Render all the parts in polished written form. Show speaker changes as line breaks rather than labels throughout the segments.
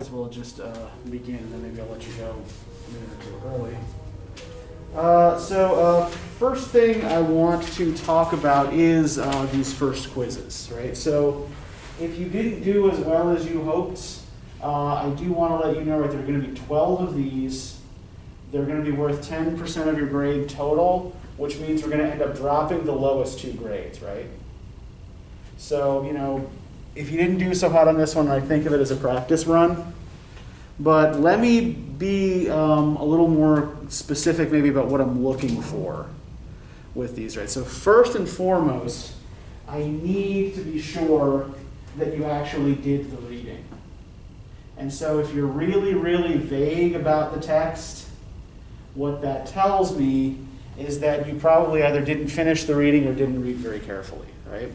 as well just begin, and then maybe I'll let you go a minute or two early. First thing I want to talk about is these first quizzes, right? So if you didn't do as well as you hoped, I do want to let you know that there are going to be 12 of these. They're going to be worth 10% of your grade total, which means we're going to end up dropping the lowest 2 grades, right? So, you know, if you didn't do so hot on this one, I think of it as a practice run. But let me be a little more specific maybe about what I'm looking for with these, right? So first and foremost, I need to be sure that you actually did the reading. And so if you're really, really vague about the text, what that tells me is that you probably either didn't finish the reading or didn't read very carefully, right?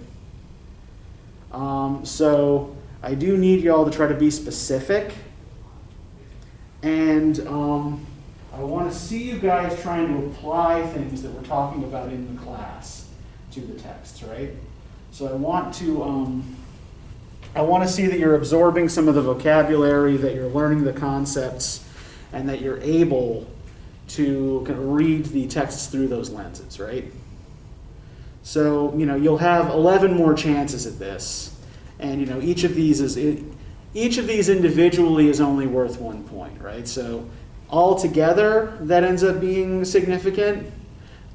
So I do need y'all to try to be specific. And I want to see you guys trying to apply things that we're talking about in the class to the text, right? So I want to see that you're absorbing some of the vocabulary, that you're learning the concepts, and that you're able to kind of read the texts through those lenses, right? So, you know, you'll have 11 more chances at this, and, you know, each of these individually is only worth 1 point, right? So altogether, that ends up being significant,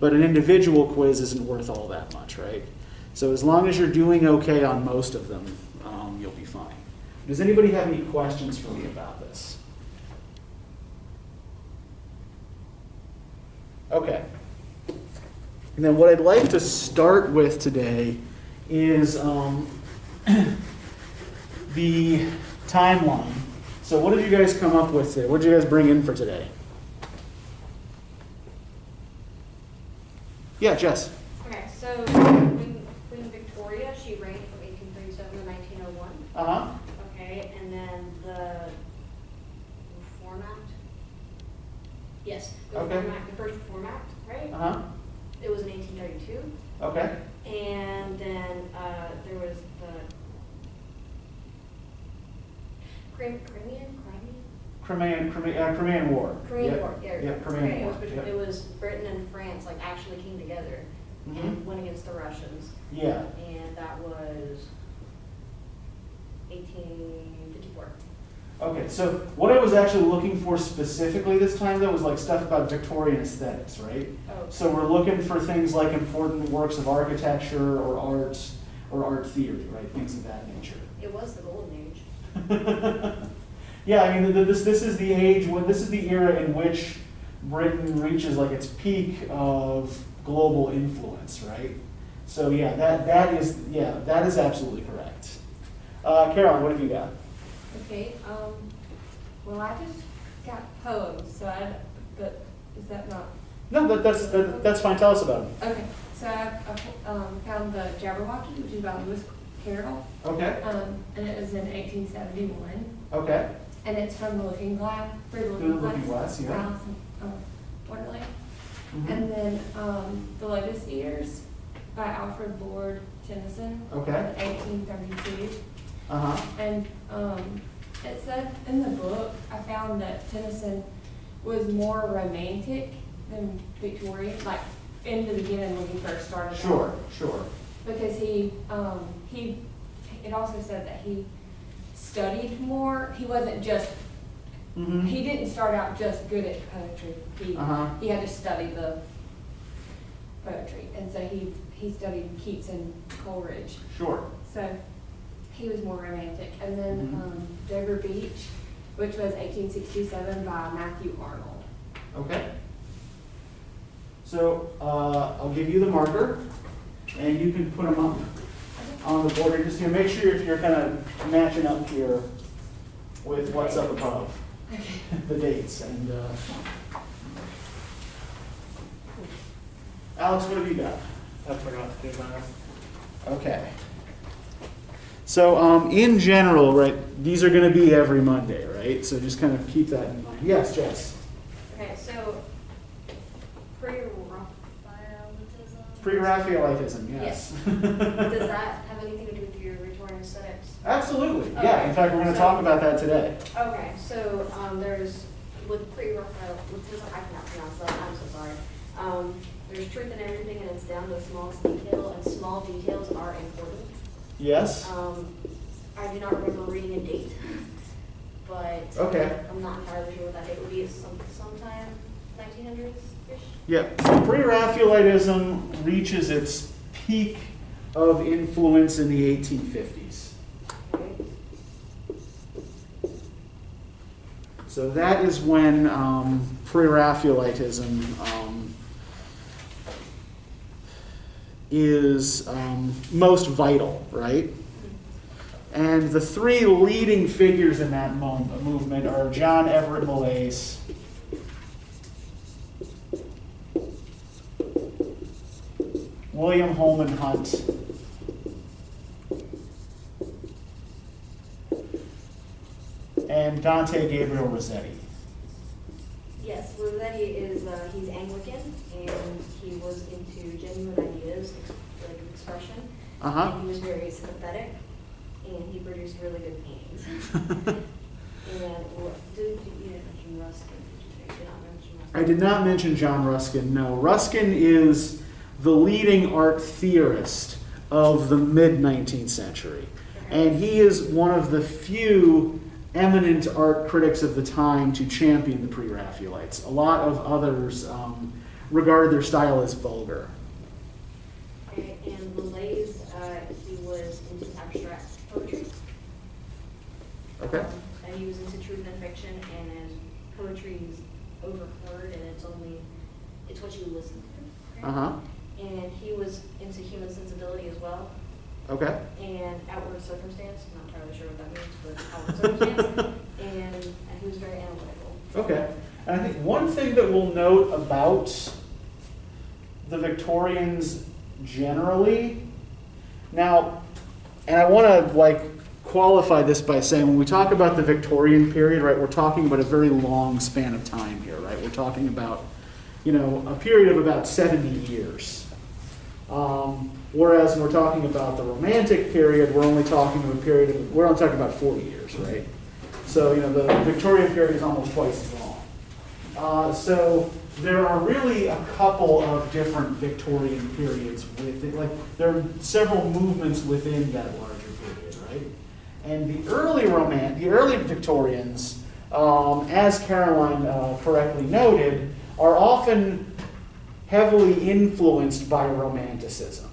but an individual quiz isn't worth all that much, right? So as long as you're doing okay on most of them, you'll be fine. Does anybody have any questions for me about this? Okay. And then what I'd like to start with today is the timeline. So what did you guys come up with today? What did you guys bring in for today? Yeah, Jess.
Okay, so Queen Victoria, she reigned from 1837 to 1901.
Uh-huh.
Okay, and then the Reform Act. Yes, the
Okay.
Reform Act, the first Reform Act, right?
Uh-huh.
It was in 1832.
Okay.
And then there was the
Crimean War.
Crimean
Yep.
War. Yeah,
Yep, Crimean
okay,
War.
It was Britain and France like actually came together and went against the Russians.
Yeah.
And that was 1854.
Okay, so what I was actually looking for specifically this time, though, was like stuff about Victorian aesthetics, right?
Oh.
So we're looking for things like important works of architecture or art theory, right? Things of that nature.
It was the golden age.
Yeah, I mean, this is the age, this is the era in which Britain reaches like its peak of global influence, right? So yeah, that is absolutely correct. Caroline, what have you got?
Okay, well, I just got poems, but is that not?
No, that's fine. Tell us about them.
Okay, so I found the Jabberwocky, which is by Lewis Carroll.
Okay.
And it was in 1871.
Okay.
And it's from The Looking Glass,
The Looking Glass, yeah.
Alice in Wonderland.
Mhm.
And then The Lotus Eaters by Alfred Lord Tennyson.
Okay.
In 1832.
Uh-huh.
And it said in the book, I found that Tennyson was more romantic than Victorian, like in the beginning when he first started.
Sure.
Because it also said that he studied more. He wasn't just,
Mm-hmm.
he didn't start out just good at poetry. He had to study the poetry. And so he studied Keats and Coleridge.
Sure.
So he was more romantic. And then Dover Beach, which was 1867 by Matthew Arnold.
Okay. So I'll give you the marker, and you can put them up on the board. Just make sure you're kind of matching up here with what's up above, the dates. And Alex, what have you got?
I forgot to do mine.
Okay. So in general, right, these are going to be every Monday, right? So just kind of keep that in mind. Yes, Jess.
Okay, so Pre-Raphaelitism.
Pre-Raphaelitism, yes.
Does that have anything to do with your Victorian aesthetics?
Absolutely, yeah.
Okay.
In fact, we're going to talk about that today.
Okay, so there's, with pre-Raphael, I cannot pronounce that, I'm so sorry. There's truth in everything, and it's down to the smallest detail, and small details are important.
Yes?
I do not remember reading a date, but
Okay.
I'm not entirely sure what that date would be. It's sometime 1900s-ish?
Yeah. Pre-Raphaelitism reaches its peak of influence in the 1850s.
Okay.
So that is when Pre-Raphaelitism is most vital, right? And the three leading figures in that movement are John Everett Millais, William Holman Hunt, and Dante Gabriel Rossetti.
Yes, Rossetti is, he's Anglican, and he was into genuine ideas, like expression.
Uh-huh.
And he was very sympathetic, and he produced really good paintings. And you didn't mention Ruskin, did you? You did not mention Ruskin.
I did not mention John Ruskin, no. Ruskin is the leading art theorist of the mid-19th century. And he is one of the few eminent art critics of the time to champion the Pre-Raphaelites. A lot of others regarded their style as vulgar.
Okay, and Millais, he was into abstract poetry.
Okay.
And he was into truth and fiction, and his poetry is overheard, and it's what you listen to. Right?
Uh-huh.
And he was into human sensibility as well,
Okay.
and outward circumstance. I'm not entirely sure what that means, but outward circumstance. And he was very analytical.
Okay. And I think one thing that we'll note about the Victorians generally, now, and I want to qualify this by saying when we talk about the Victorian period, right, we're talking about a very long span of time here, right? We're talking about, a period of about 70 years. Whereas when we're talking about the Romantic period, we're only talking about 40 years, right? So, the Victorian period is almost twice as long. So there are really a couple of different Victorian periods within, there are several movements within that larger period, right? And the early Victorians, as Caroline correctly noted, are often heavily influenced by Romanticism,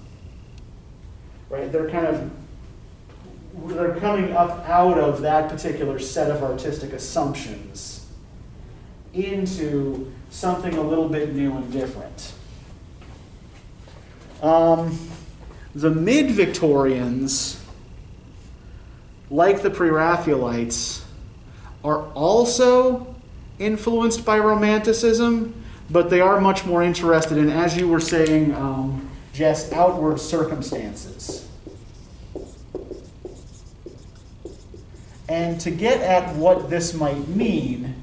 right? They're coming up out of that particular set of artistic assumptions into something a little bit new and different. The mid-Victorians, like the Pre-Raphaelites, are also influenced by Romanticism, but they are much more interested in, as you were saying, Jess, outward circumstances. And to get at what this might mean,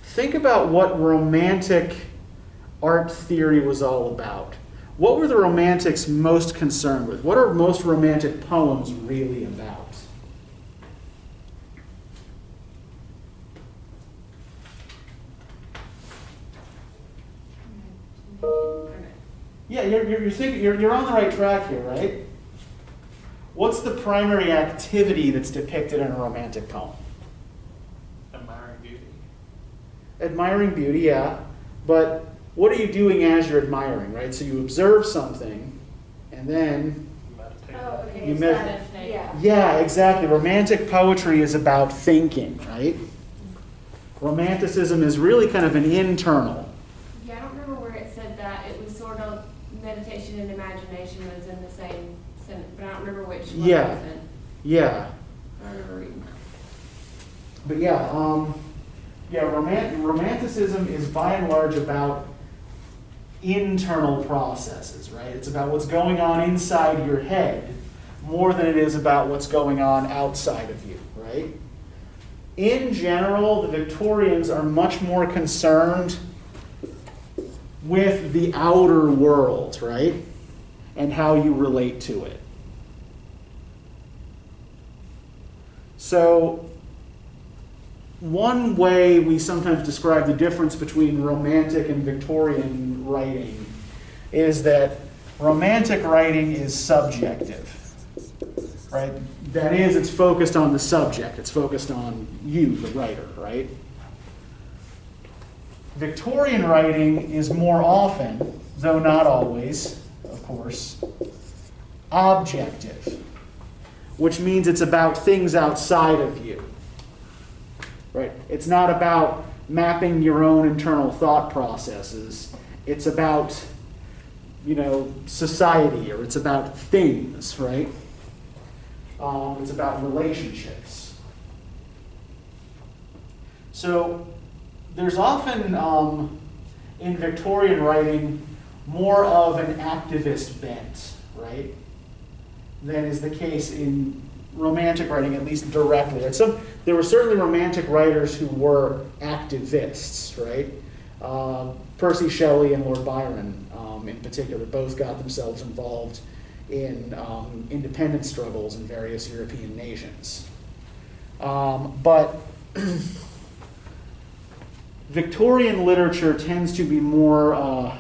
think about what Romantic art theory was all about. What were the Romantics most concerned with? What are most Romantic poems really about? Yeah, you're on the right track here, right? What's the primary activity that's depicted in a Romantic poem?
Admiring beauty.
Admiring beauty, yeah. But what are you doing as you're admiring, right? So you observe something, and then...
Meditate.
Oh, okay.
You
so
met-
that- yeah.
Yeah, exactly. Romantic poetry is about thinking, right? Romanticism is really kind of an internal.
Yeah, I don't remember where it said that. It was sort of meditation and imagination was in the same sentence, but I don't remember which one
Yeah.
it was in.
Yeah.
I remember reading that.
But Romanticism is by and large about internal processes, right? It's about what's going on inside your head more than it is about what's going on outside of you, right? In general, the Victorians are much more concerned with the outer world, right? and how you relate to it. So, one way we sometimes describe the difference between Romantic and Victorian writing is that Romantic writing is subjective, right? That is, it's focused on the subject. It's focused on you, the writer, right? Victorian writing is more often, though not always, of course, objective, which means it's about things outside of you, right? It's not about mapping your own internal thought processes. It's about, society, or it's about things, right? It's about relationships. So there's often, in Victorian writing, more of an activist bent, right, than is the case in Romantic writing, at least directly. There were certainly Romantic writers who were activists, right? Percy Shelley and Lord Byron, in particular, both got themselves involved in independence struggles in various European nations. But Victorian literature tends to be more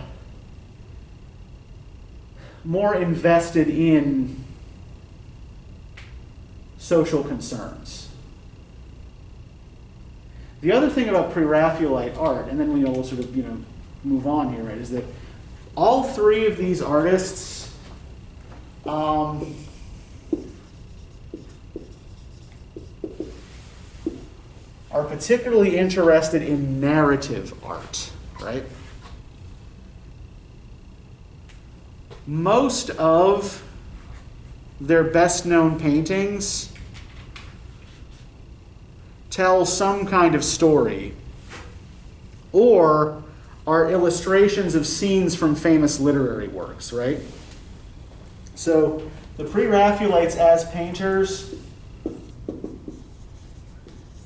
invested in social concerns. The other thing about Pre-Raphaelite art, and then we'll sort of move on here, right, is that all three of these artists are particularly interested in narrative art, right? Most of their best-known paintings tell some kind of story or are illustrations of scenes from famous literary works, right? So the Pre-Raphaelites as painters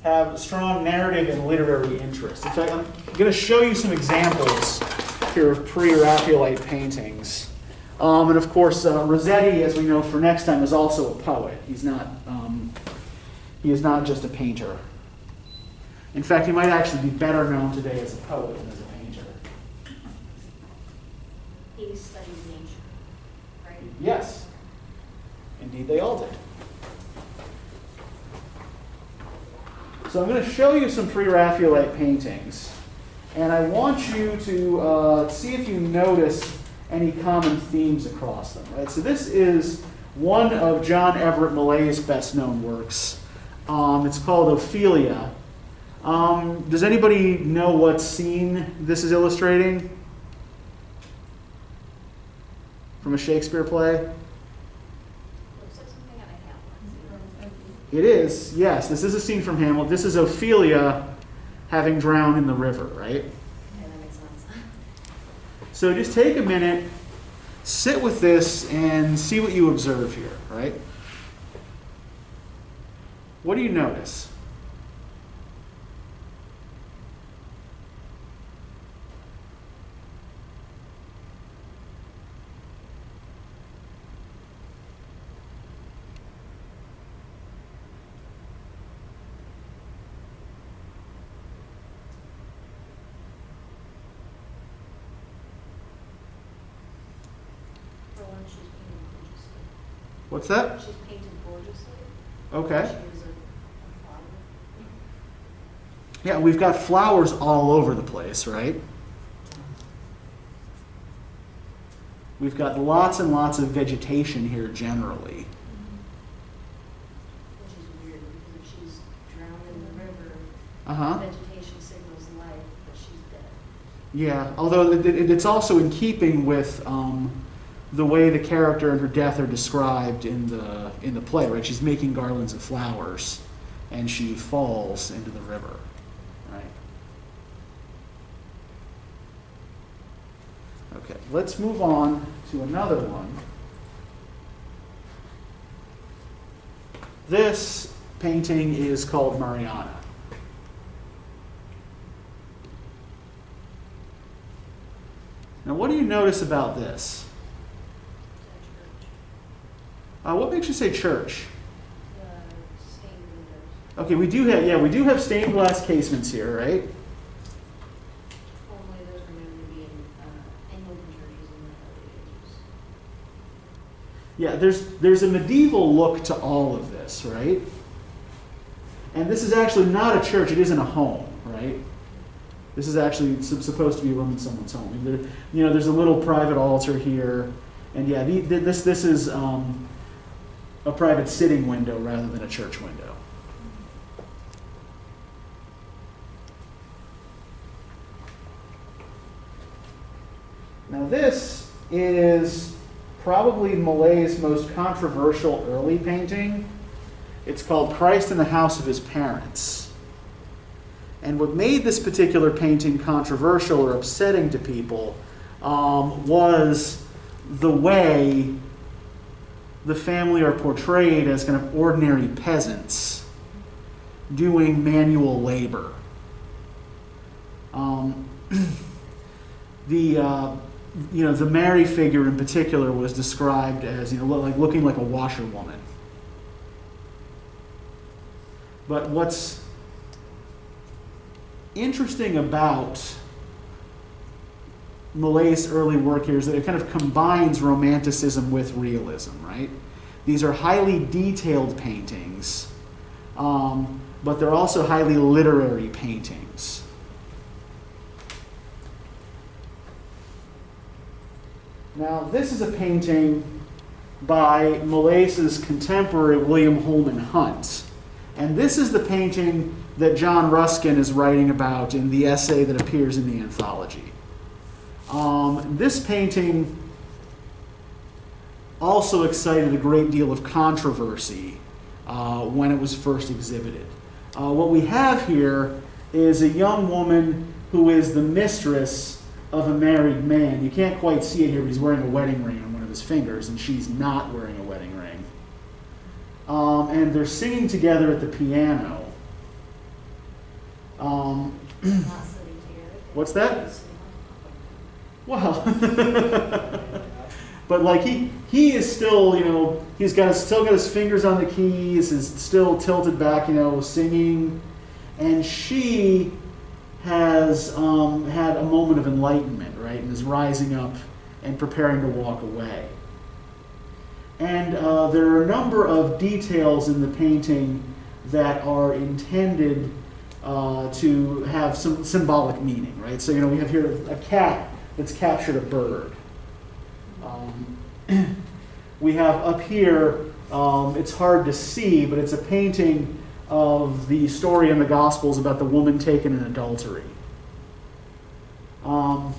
have strong narrative and literary interest. In fact, I'm going to show you some examples here of Pre-Raphaelite paintings. And of course, Rossetti, as we know for next time, is also a poet. He is not just a painter. In fact, he might actually be better known today as a poet than as a painter.
He studied nature, right?
Yes. Indeed, they all did. So I'm going to show you some Pre-Raphaelite paintings. And I want you to see if you notice any common themes across them. Right? So this is one of John Everett Millet's best-known works. It's called Ophelia. Does anybody know what scene this is illustrating? From a Shakespeare play?
Looks like something out of Hamlet.
It is, yes. This is a scene from Hamlet. This is Ophelia having drowned in the river, right?
Okay, that makes sense.
So just take a minute, sit with this, and see what you observe here, right? What do you notice?
For one, she's painted gorgeously.
What's that?
She's painted gorgeously.
Okay.
She was a flower.
Yeah, we've got flowers all over the place, right? We've got lots and lots of vegetation here generally.
Which is weird, because if she's drowned in the river,
Uh-huh.
vegetation signals life, but she's dead.
Yeah, although it's also in keeping with the way the character and her death are described in the play, right? She's making garlands of flowers, and she falls into the river, right? Okay, let's move on to another one. This painting is called Mariana. Now, what do you notice about this? What makes you say church?
The stained windows.
Okay, we do have stained glass casements here, right?
Formerly those were known to be in Anglican churches in the early ages.
Yeah, there's a medieval look to all of this, right? And this is actually not a church, it isn't a home, right? This is actually supposed to be a room in someone's home. There's a little private altar here, and yeah, this is a private sitting window rather than a church window. Now this is probably Millet's most controversial early painting. It's called Christ in the House of His Parents. And what made this particular painting controversial or upsetting to people was the way the family are portrayed as kind of ordinary peasants doing manual labor. The Mary figure in particular was described as like looking like a washerwoman. But what's interesting about Millet's early work here is that it kind of combines romanticism with realism, right? These are highly detailed paintings, but they're also highly literary paintings. Now, this is a painting by Millet's contemporary William Holman Hunt. And this is the painting that John Ruskin is writing about in the essay that appears in the anthology. This painting also excited a great deal of controversy when it was first exhibited. What we have here is a young woman who is the mistress of a married man. You can't quite see it here, but he's wearing a wedding ring on one of his fingers, and she's not wearing a wedding ring. And they're singing together at the piano.
Not sitting together.
What's that? Well, but like he is still, he's still got his fingers on the keys, is still tilted back, singing, and she has had a moment of enlightenment, right, and is rising up and preparing to walk away. And there are a number of details in the painting that are intended to have some symbolic meaning, right? So, we have here a cat that's captured a bird. We have up here, it's hard to see, but it's a painting of the story in the Gospels about the woman taken in adultery. And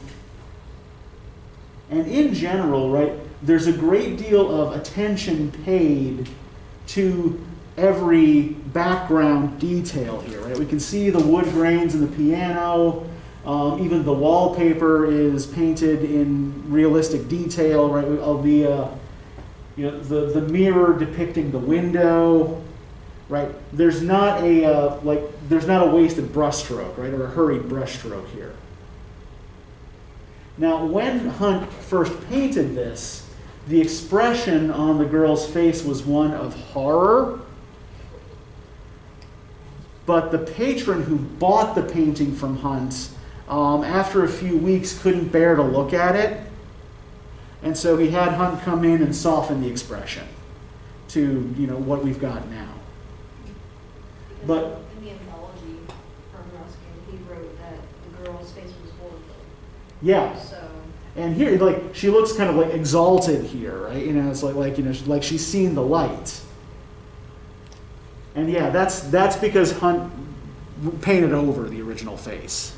in general, right, there's a great deal of attention paid to every background detail here, right? We can see the wood grains in the piano. Even the wallpaper is painted in realistic detail, right? Of the mirror depicting the window, right? There's not a wasted brushstroke, right, or a hurried brushstroke here. Now, when Hunt first painted this, the expression on the girl's face was one of horror. But the patron who bought the painting from Hunt, after a few weeks, couldn't bear to look at it. And so he had Hunt come in and soften the expression to, what we've got now. But
in the anthology from Ruskin, he wrote that the girl's face was horrible.
yeah.
So.
And here, she looks kind of exalted here, right? It's like she's seen the light. And yeah, that's because Hunt painted over the original face.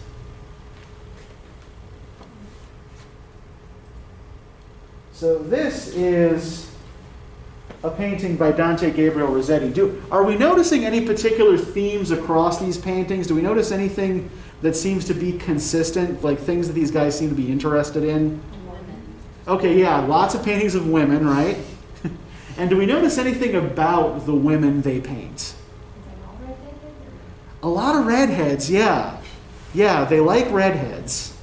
So this is a painting by Dante, Gabriel, Rossetti. Are we noticing any particular themes across these paintings? Do we notice anything that seems to be consistent, like things that these guys seem to be interested in?
Women.
Okay, yeah, lots of paintings of women, right? And do we notice anything about the women they paint? A lot of redheads, yeah. Yeah, they like redheads.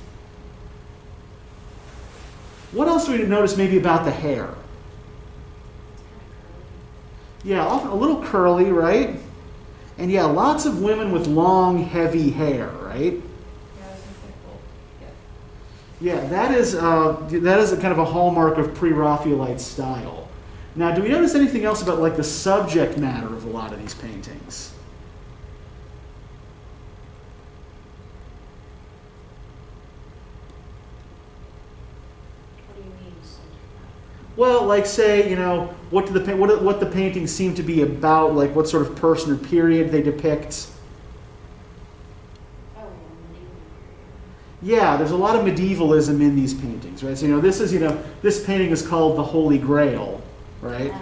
What else do we notice maybe about the hair? Yeah, often a little curly, right? And yeah, lots of women with long, heavy hair, right?
Yeah, it's just like, yeah.
Yeah, that is a kind of a hallmark of Pre-Raphaelite style. Now, do we notice anything else about like the subject matter of a lot of these paintings?
What do you mean?
Well, like say, you know, what the paintings seem to be about, like what sort of person or period they depict.
Oh, medieval
Yeah, there's a lot of medievalism in these paintings, right? So, you know, this painting is called the Holy Grail, right?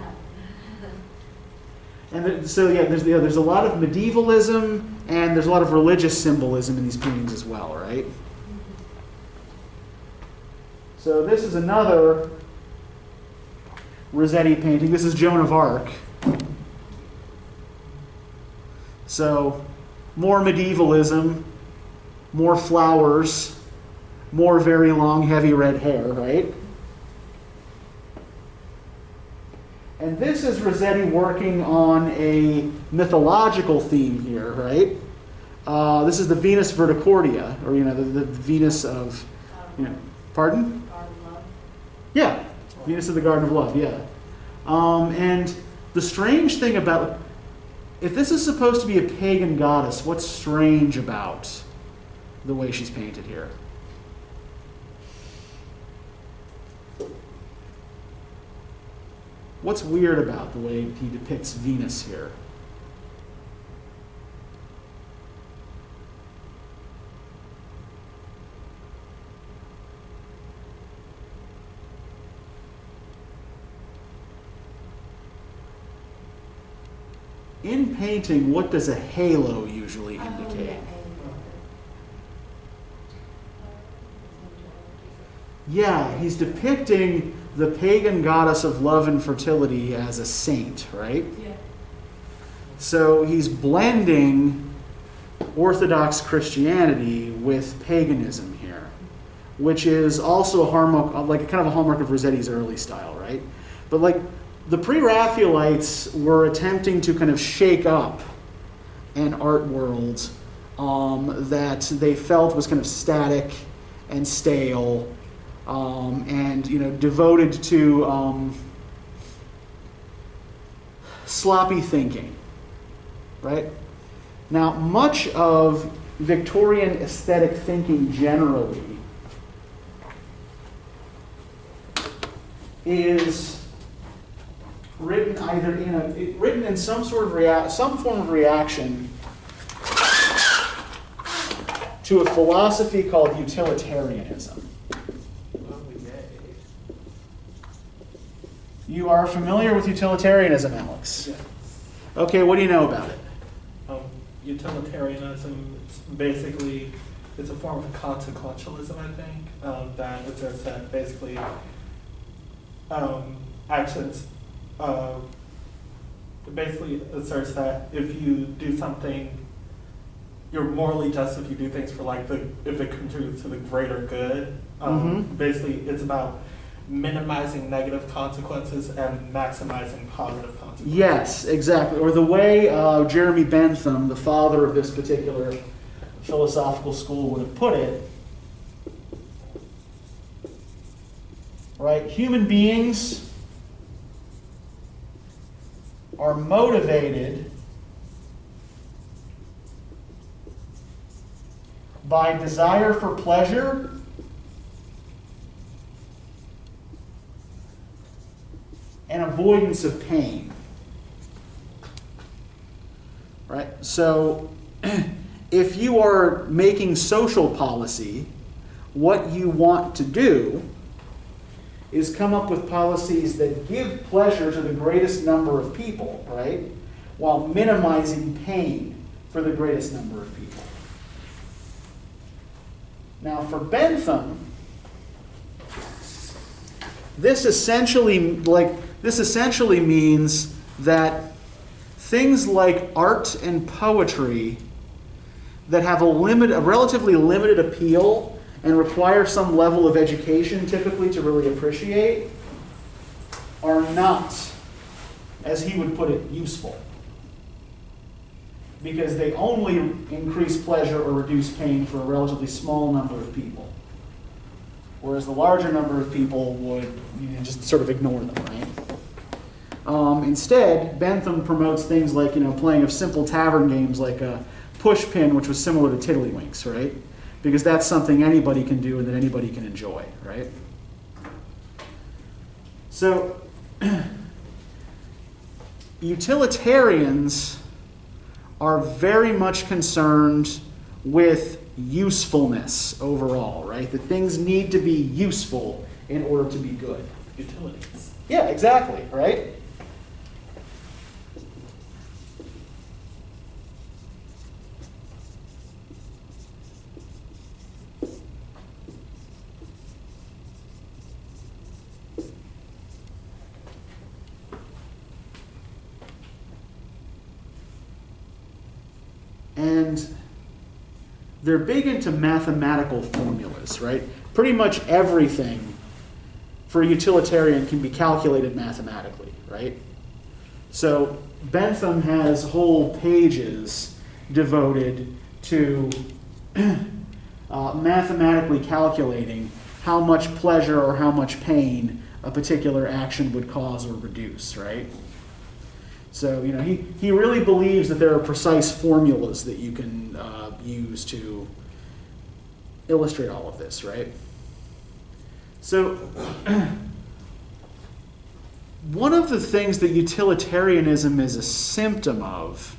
period.
And so, yeah, there's a lot of medievalism and there's a lot of religious symbolism in these paintings as well, right? So this is another Rossetti painting. This is Joan of Arc. So more medievalism, more flowers, more very long, heavy red hair, right? And this is Rossetti working on a mythological theme here, right? This is the Venus Verticordia, or you know, the Venus of, you know, pardon?
Garden love.
Yeah, Venus of the Garden of Love, yeah. And the strange thing about, if this is supposed to be a pagan goddess, what's strange about the way she's painted here? What's weird about the way he depicts Venus here? In painting, what does a halo usually indicate? Yeah, he's depicting the pagan goddess of love and fertility as a saint, right?
Yeah.
So he's blending Orthodox Christianity with paganism here, which is also a hallmark, like kind of a hallmark of Rossetti's early style, right? But like the Pre-Raphaelites were attempting to kind of shake up an art world that they felt was kind of static and stale. And you know, devoted to sloppy thinking, right? Now, much of Victorian aesthetic thinking generally is written either written in some sort of some form of reaction to a philosophy called utilitarianism. You are familiar with utilitarianism, Alex?
Yes.
Okay, what do you know about it?
Utilitarianism, basically, it's a form of consequentialism, I think, that asserts that basically actions, basically asserts that if you do something, you're morally just if you do things for like if it contributes to the greater good. Basically, it's about minimizing negative consequences and maximizing positive consequences.
Yes, exactly. Or the way Jeremy Bentham, the father of this particular philosophical school, would have put it, right? Human beings are motivated by desire for pleasure and avoidance of pain. Right? So, if you are making social policy, what you want to do is come up with policies that give pleasure to the greatest number of people, right? While minimizing pain for the greatest number of people. Now, for Bentham, this essentially means that things like art and poetry that have a relatively limited appeal and require some level of education typically to really appreciate are not as he would put it, useful. Because they only increase pleasure or reduce pain for a relatively small number of people. Whereas the larger number of people would just sort of ignore them, right? Instead, Bentham promotes things like playing of simple tavern games like a pushpin, which was similar to tiddlywinks, right? Because that's something anybody can do and that anybody can enjoy, right? So, utilitarians are very much concerned with usefulness overall, right? That things need to be useful in order to be good.
Utilities.
Yeah, exactly, right? And they're big into mathematical formulas, right? Pretty much everything for a utilitarian can be calculated mathematically, right? So Bentham has whole pages devoted to mathematically calculating how much pleasure or how much pain a particular action would cause or reduce, right? So, he really believes that there are precise formulas that you can use to illustrate all of this, right? So, one of the things that utilitarianism is a symptom of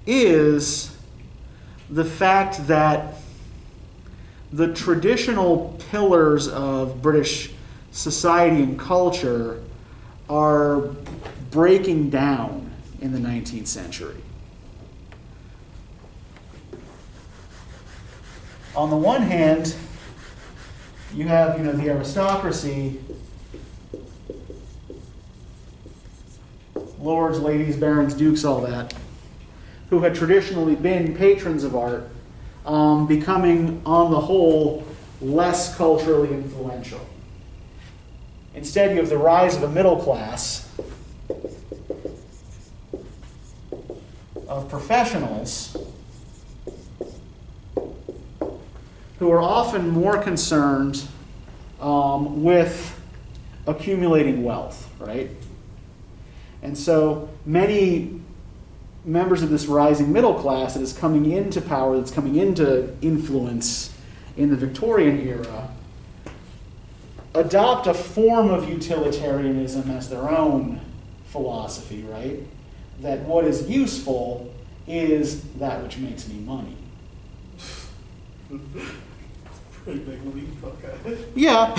is the fact that the traditional pillars of British society and culture are breaking down in the 19th century. On the one hand, you have, the aristocracy, lords, ladies, barons, dukes, all that, who had traditionally been patrons of art, becoming, on the whole, less culturally influential. Instead, you have the rise of a middle class of professionals who are often more concerned with accumulating wealth, right? And so many members of this rising middle class that is coming into power, that's coming into influence in the Victorian era, adopt a form of utilitarianism as their own philosophy, right? That what is useful is that which makes me money.
Pretty big leap, okay.
Yeah,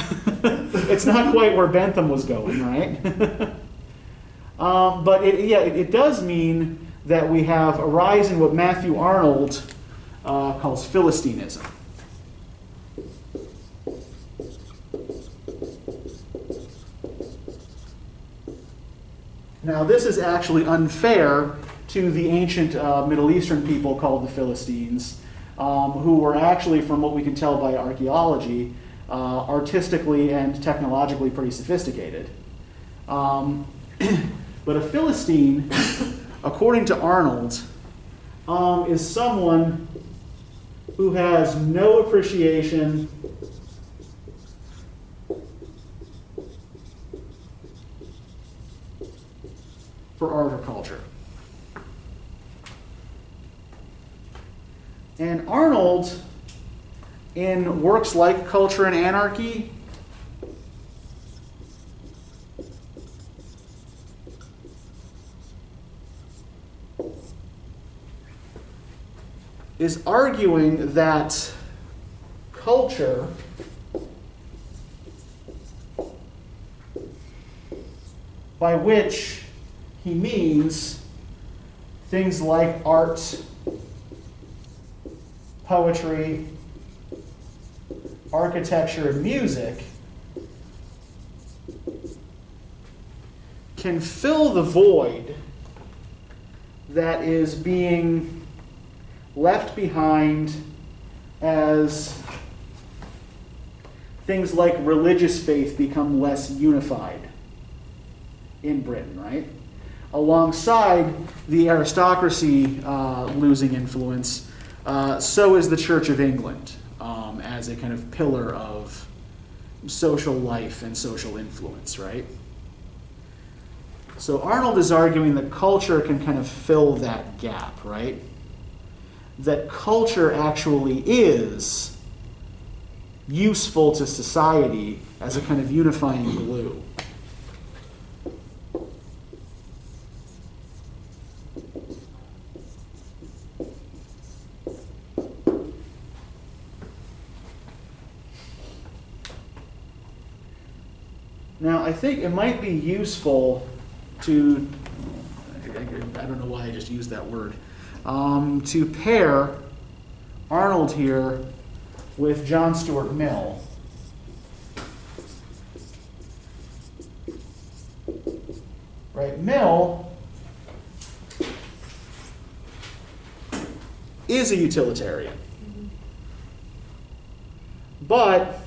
it's not quite where Bentham was going, right? But it does mean that we have a rise in what Matthew Arnold calls Philistinism. Now, this is actually unfair to the ancient Middle Eastern people called the Philistines, who were actually, from what we can tell by archaeology, artistically and technologically pretty sophisticated. But a Philistine, according to Arnold, is someone who has no appreciation for art or culture. And Arnold, in works like Culture and Anarchy, is arguing that culture by which he means things like art, poetry, architecture, and music can fill the void that is being left behind as things like religious faith become less unified in Britain, right? alongside the aristocracy losing influence, so is the Church of England as a kind of pillar of social life and social influence, right? So Arnold is arguing that culture can kind of fill that gap, right? That culture actually is useful to society as a kind of unifying glue. Now, I think it might be useful to, I don't know why I just used that word, to pair Arnold here with John Stuart Mill. Right, Mill is a utilitarian, but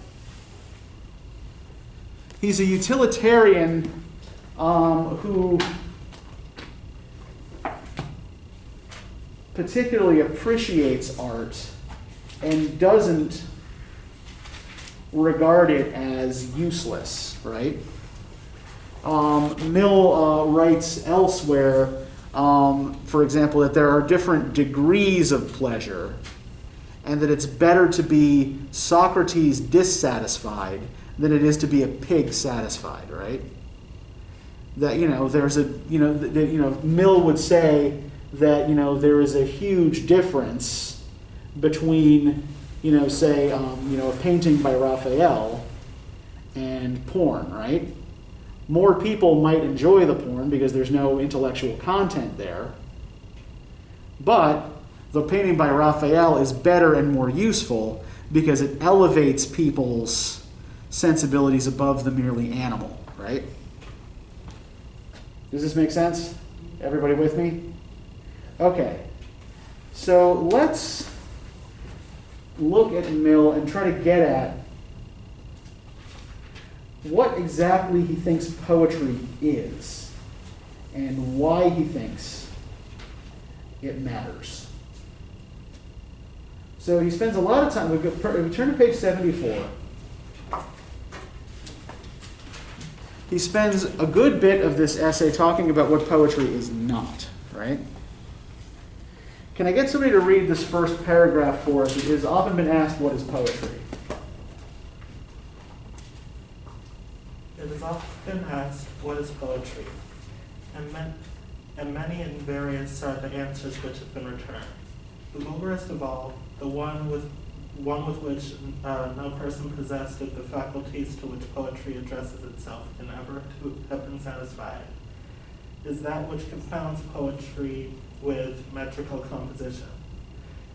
he's a utilitarian who particularly appreciates art and doesn't regard it as useless, right? Mill writes elsewhere, for example, that there are different degrees of pleasure, and that it's better to be Socrates dissatisfied than it is to be a pig satisfied, right? That, there's a, Mill would say that, there is a huge difference between, say, a painting by Raphael and porn, right? More people might enjoy the porn because there's no intellectual content there, but the painting by Raphael is better and more useful because it elevates people's sensibilities above the merely animal, right? Does this make sense? Everybody with me? Okay. So let's look at Mill and try to get at what exactly he thinks poetry is and why he thinks it matters. So he spends a lot of time, we turn to page 74. He spends a good bit of this essay talking about what poetry is not, right? Can I get somebody to read this first paragraph for us? It has often been asked, what is poetry?
It is often asked, what is poetry? And many and various are the answers which have been returned. The lowest of all, the one with which no person possessed of the faculties to which poetry addresses itself can ever have been satisfied, is that which confounds poetry with metrical composition.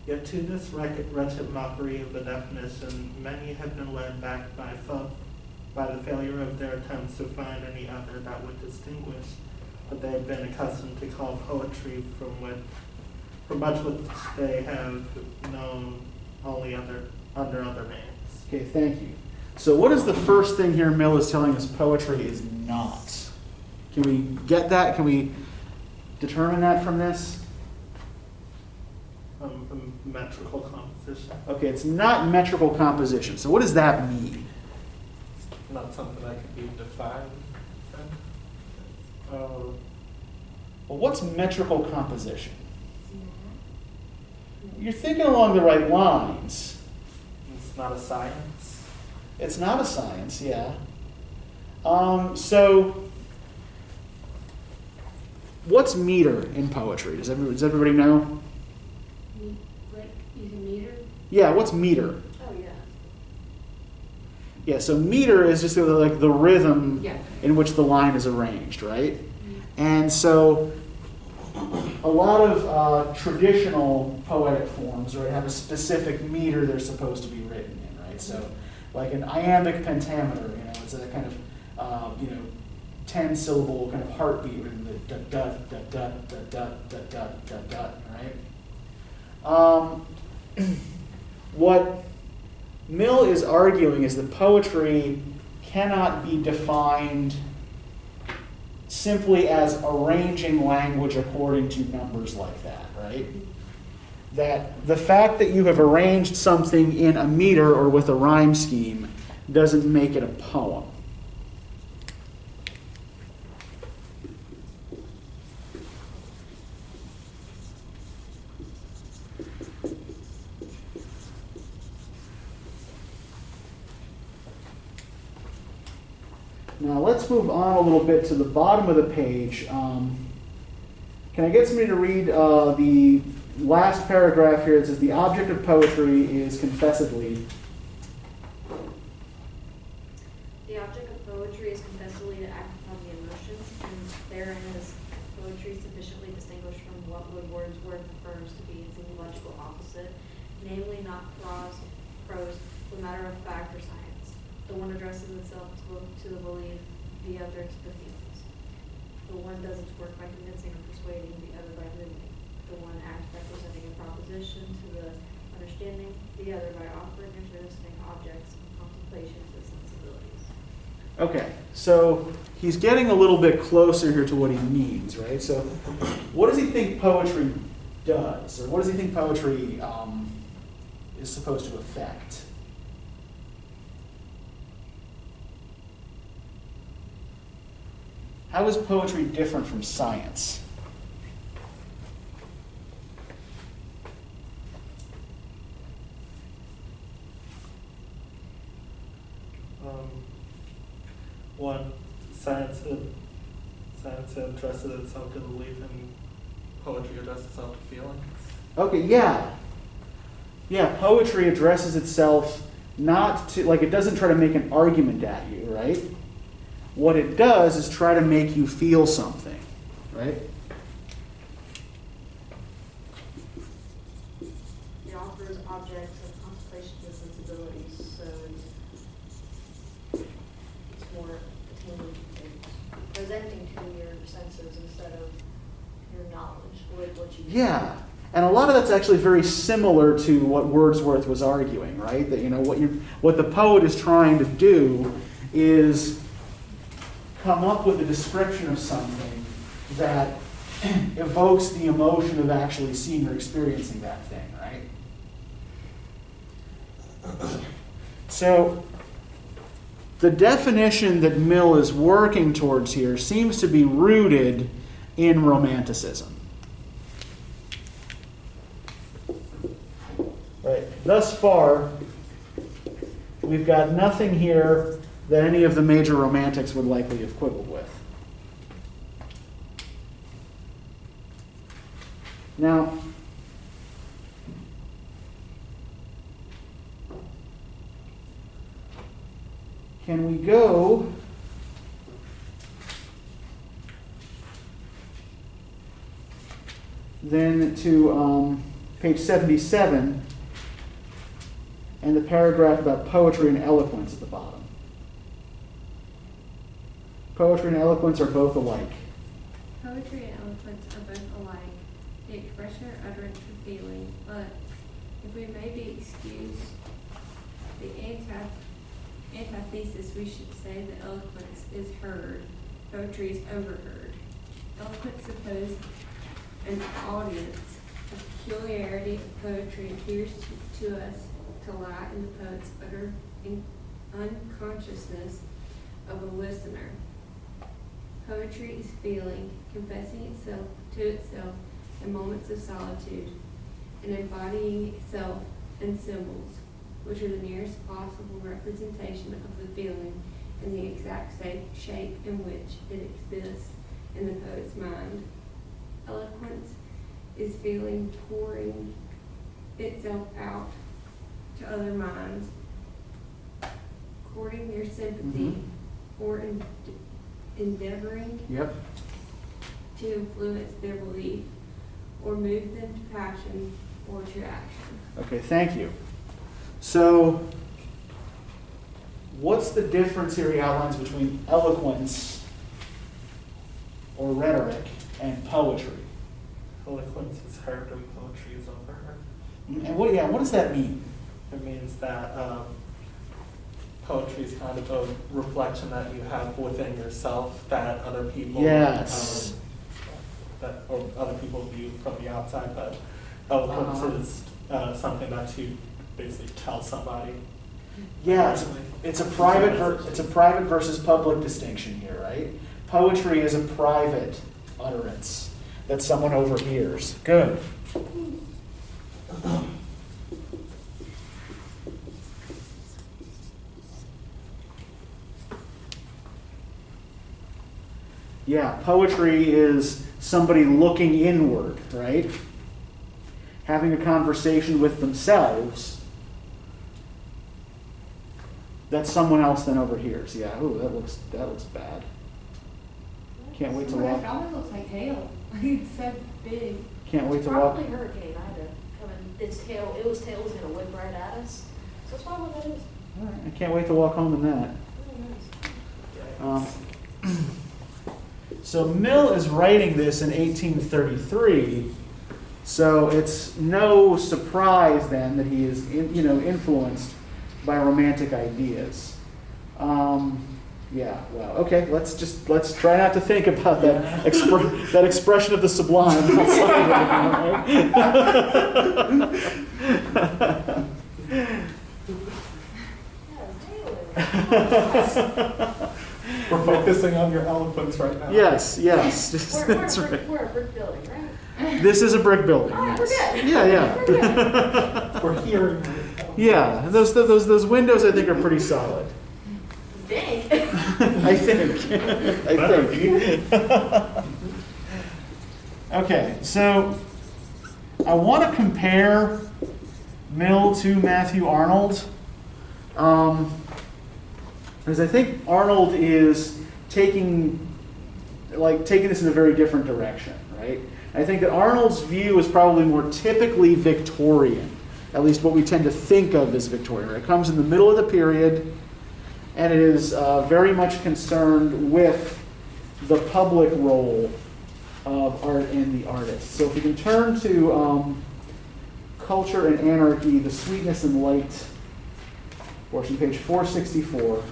Yet to this wretched mockery of the definition, many have been led back by the failure of their attempts to find any other that would distinguish what they have been accustomed to call poetry from much which they have known only under other names.
Okay, thank you. So what is the first thing here Mill is telling us poetry is not? Can we get that? Can we determine that from this?
Metrical composition.
Okay, it's not metrical composition. So what does that mean?
Not something that can be defined.
Well, what's metrical composition? You're thinking along the right lines.
It's not a science.
It's not a science, yeah. So, what's meter in poetry? Does everybody know?
Like using meter?
Yeah, what's meter?
Oh, yeah.
Yeah, so meter is just like the rhythm
Yeah.
in which the line is arranged, right? And so a lot of traditional poetic forms, right, have a specific meter they're supposed to be written in, right? So like an iambic pentameter, it's a kind of 10-syllable kind of heartbeat written the da da da da da da da da da, right? What Mill is arguing is that poetry cannot be defined simply as arranging language according to numbers like that, right? That the fact that you have arranged something in a meter or with a rhyme scheme doesn't make it a poem. Now let's move on a little bit to the bottom of the page. Can I get somebody to read the last paragraph here? It says, the object of poetry is confessedly.
The object of poetry is confessedly to act upon the emotions, and therein is poetry sufficiently distinguished from what Wordsworth affirms to be its logical opposite, namely not prose, but matter of fact or science. The one addresses itself to the belief, the other to the feelings. The one does its work by convincing or persuading, the other by moving. The one acts by presenting a proposition to the understanding, the other by offering interesting objects of contemplation to the sensibilities.
Okay, so he's getting a little bit closer here to what he means, right? So what does he think poetry does? Or what does he think poetry is supposed to affect? How is poetry different from science?
One, science addresses itself to belief, and poetry addresses itself to feelings.
Okay, yeah. Yeah, poetry addresses itself not to, like, it doesn't try to make an argument at you, right? What it does is try to make you feel something, right?
It offers objects of contemplation to sensibilities, so it's more attaining to presenting to your senses instead of your knowledge, what you
Yeah. And a lot of that's actually very similar to what Wordsworth was arguing, right? That, you know, what the poet is trying to do is come up with a description of something that evokes the emotion of actually seeing or experiencing that thing, right? So the definition that Mill is working towards here seems to be rooted in Romanticism. Right. Thus far, we've got nothing here that any of the major Romantics would likely have quibbled with. Now, can we go then to page 77 and the paragraph about poetry and eloquence at the bottom? Poetry and eloquence are both alike.
Poetry and eloquence are both alike, the expression or utterance of feeling, but if we may be excused the antithesis, we should say that eloquence is heard, poetry is overheard. Eloquence supposes an audience. The peculiarity of poetry appears to us to lie in the poet's utter unconsciousness of a listener. Poetry is feeling, confessing itself to itself in moments of solitude, and embodying itself in symbols, which are the nearest possible representation of the feeling in the exact shape in which it exists in the poet's mind. Eloquence is feeling pouring itself out to other minds, courting their sympathy, or endeavoring to influence their belief or move them to passion or to action.
Okay, thank you. So, what's the difference here he outlines between eloquence or rhetoric and poetry?
Eloquence is heard and poetry is overheard.
And what does that mean?
It means that poetry is kind of a reflection that you have within yourself that other people,
Yes.
or other people view from the outside, but eloquence is something that you basically tell somebody.
Yeah, it's a private versus public distinction here, right? Poetry is a private utterance that someone overhears. Good. Yeah, poetry is somebody looking inward, right? Having a conversation with themselves that someone else then overhears. Yeah, ooh, that looks bad. Can't wait to walk.
It almost looks like hail. It's so big.
Can't wait to walk.
Probably Hurricane Ida coming, it was gonna whip right at us. So that's probably what that is.
All right, I can't wait to walk home in that.
Really nice.
So Mill is writing this in 1833, so it's no surprise then that he is influenced by romantic ideas. Yeah, wow. Okay, let's try not to think about that that expression of the sublime outside right?
We're focusing on your eloquence right now.
Yes. That's right.
We're a brick building, right?
This is a brick building.
All right, we're
Yes.
good.
Yeah.
We're good.
We're hearing.
Yeah, those windows I think are pretty solid.
Dang.
I think. Okay, so I want to compare Mill to Matthew Arnold, because I think Arnold is taking this in a very different direction, right? I think that Arnold's view is probably more typically Victorian, at least what we tend to think of as Victorian. It comes in the middle of the period, and it is very much concerned with the public role of art and the artist. So if we can turn to Culture and Anarchy, the Sweetness and Light portion, page 464.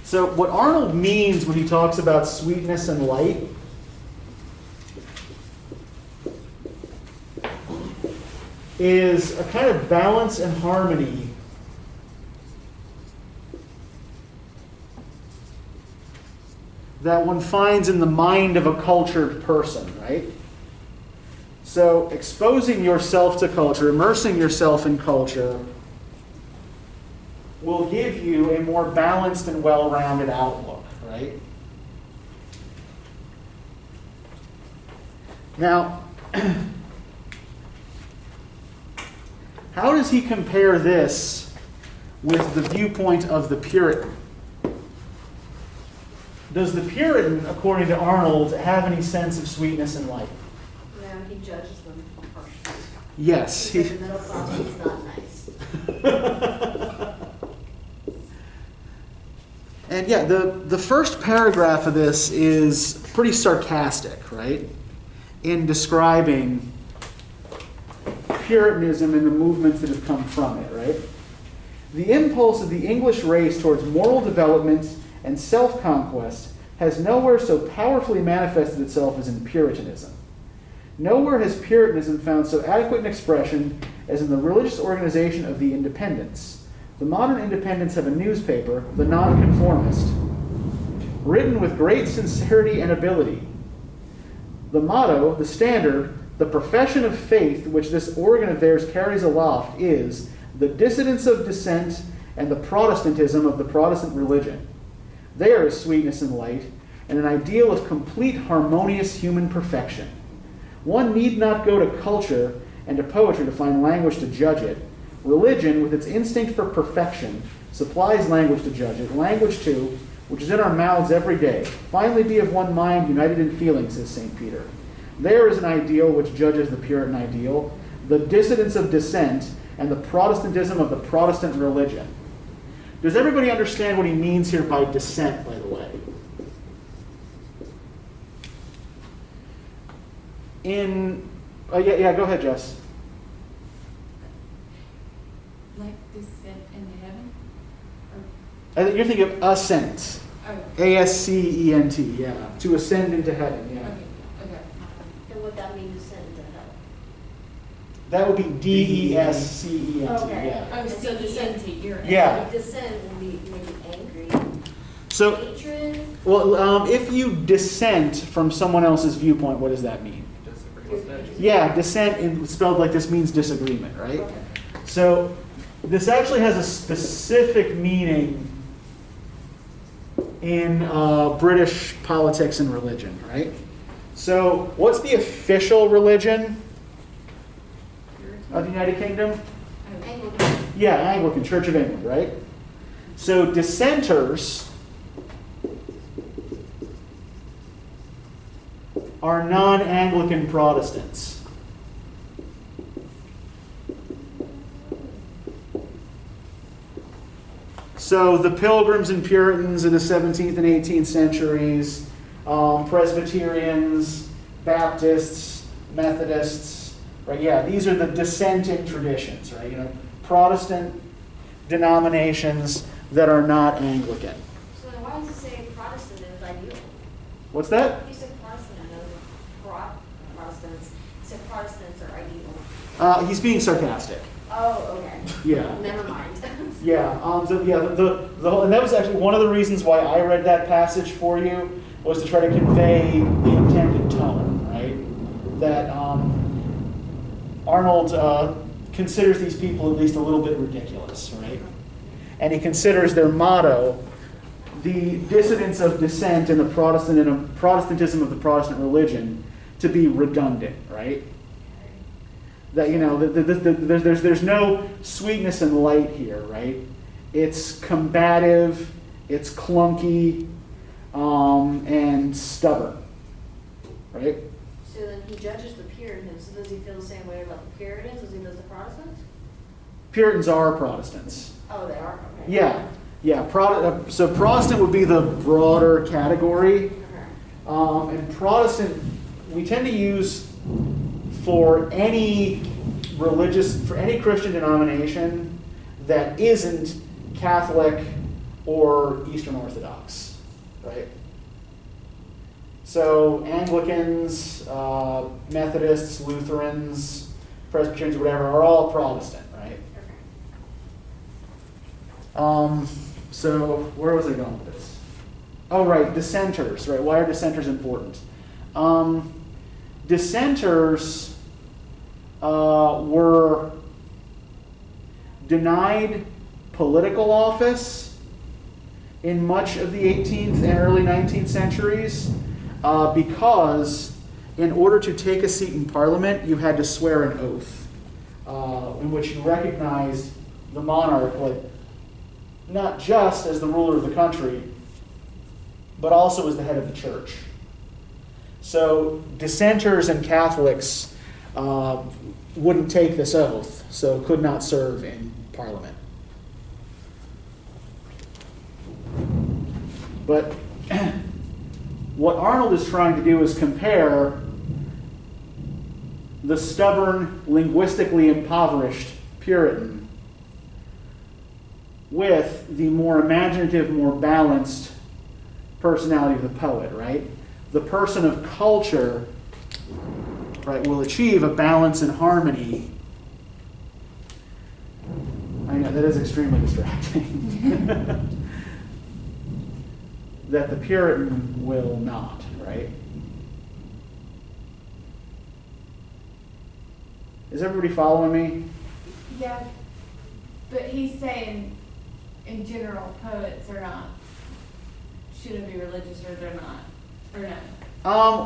So what Arnold means when he talks about sweetness and light is a kind of balance and harmony that one finds in the mind of a cultured person, right? So exposing yourself to culture, immersing yourself in culture, will give you a more balanced and well-rounded outlook, right? Now, how does he compare this with the viewpoint of the Puritan? Does the Puritan, according to Arnold, have any sense of sweetness and light?
No, he judges them harshly.
Yes.
He said the middle class is not nice.
And yeah, the first paragraph of this is pretty sarcastic, right? In describing Puritanism and the movements that have come from it, right? The impulse of the English race towards moral development and self-conquest has nowhere so powerfully manifested itself as in Puritanism. Nowhere has Puritanism found so adequate an expression as in the religious organization of the Independents. The modern independents have a newspaper, The Nonconformist, written with great sincerity and ability. The motto, the standard, the profession of faith which this organ of theirs carries aloft is the dissidence of dissent and the Protestantism of the Protestant religion. There is sweetness and light, and an ideal of complete harmonious human perfection. One need not go to culture and to poetry to find language to judge it. Religion, with its instinct for perfection, supplies language to judge it, language, too, which is in our mouths every day. Finally be of one mind, united in feeling, says St. Peter. There is an ideal which judges the Puritan ideal, the dissidence of dissent, and the Protestantism of the Protestant religion. Does everybody understand what he means here by dissent, by the way? In Yeah, go ahead, Jess.
Like descent into heaven?
You're thinking of ascent.
Oh,
A-S-C-E-N-T, yeah. To ascend into heaven, yeah.
okay.
And what that means, descend into hell.
That would be D-E-S-C-E-N-T,
Okay.
yeah.
Oh, so descent to your
Yeah.
Like descend will be maybe angry,
So,
hatred.
well, if you dissent from someone else's viewpoint, what does that mean? Yeah, dissent spelled like this means disagreement, right?
Okay.
So this actually has a specific meaning in British politics and religion, right? So what's the official religion of the United Kingdom?
Anglican.
Yeah, Anglican, Church of England, right? So dissenters are non-Anglican Protestants. So the Pilgrims and Puritans in the 17th and 18th centuries, Presbyterians, Baptists, Methodists, right? Yeah, these are the dissenting traditions, right? You know, Protestant denominations that are not Anglican.
So then why does it say Protestant is ideal?
What's that?
You said Protestant, no, Protestants. You said Protestants are ideal.
He's being sarcastic.
Oh, okay.
Yeah.
Never mind.
Yeah, the whole, and that was actually one of the reasons why I read that passage for you, was to try to convey the intended tone, right? That Arnold considers these people at least a little bit ridiculous, right? And he considers their motto, the dissidence of dissent and the Protestantism of the Protestant religion, to be redundant, right? That, you know, there's no sweetness and light here, right? It's combative, it's clunky, and stubborn, right?
So then he judges the Puritans. So does he feel the same way about the Puritans as he does the Protestants?
Puritans are Protestants.
Oh, they are? Okay.
Yeah. So Protestant would be the broader category.
Okay.
And Protestant, we tend to use for any Christian denomination that isn't Catholic or Eastern Orthodox, right? So Anglicans, Methodists, Lutherans, Presbyterians, whatever, are all Protestant, right?
Okay.
So where was I going with this? Oh, right, dissenters, right? Why are dissenters important? Dissenters were denied political office in much of the 18th and early 19th centuries because in order to take a seat in Parliament, you had to swear an oath in which you recognized the monarch, like, not just as the ruler of the country, but also as the head of the church. So dissenters and Catholics wouldn't take this oath, so could not serve in Parliament. But what Arnold is trying to do is compare the stubborn, linguistically impoverished Puritan with the more imaginative, more balanced personality of the poet, right? The person of culture, right, will achieve a balance and harmony. I know, that is extremely distracting. That the Puritan will not, right? Is everybody following me?
Yeah, but he's saying, in general, poets are not, shouldn't be religious, or they're not, or no.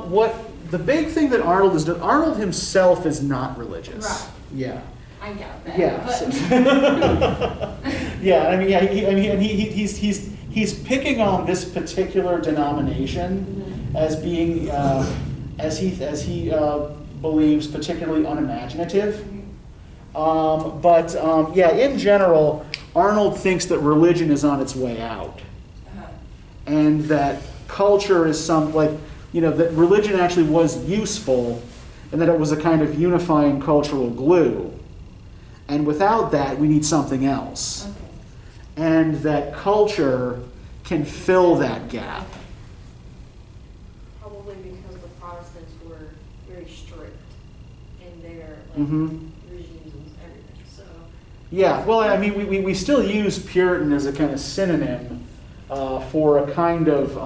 What the big thing that Arnold is doing, Arnold himself is not religious.
Right.
Yeah.
I got that.
Yeah.
But,
So- yeah. I mean, yeah. He's picking on this particular denomination as being, as he believes, particularly unimaginative. Yeah, in general, Arnold thinks that religion is on its way out, and that culture is that religion actually was useful and that it was a kind of unifying cultural glue. And without that, we need something else.
Okay.
And that culture can fill that gap.
Probably because the Protestants were very strict in their
Mhm.
regimes and everything. So
Yeah, well, I mean, we still use Puritan as a kind of synonym for a kind of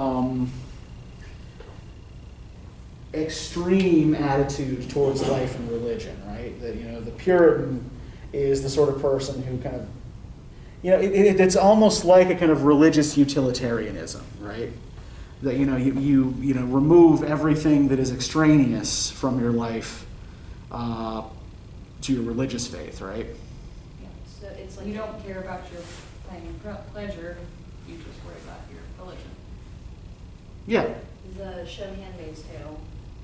extreme attitude towards life and religion, right? That, the Puritan is the sort of person who kind of, it's almost like a kind of religious utilitarianism, right? That, you remove everything that is extraneous from your life to your religious faith, right?
so it's like
You don't care about your pleasure, you just worry about your religion.
Yeah.
the show Handmaid's Tale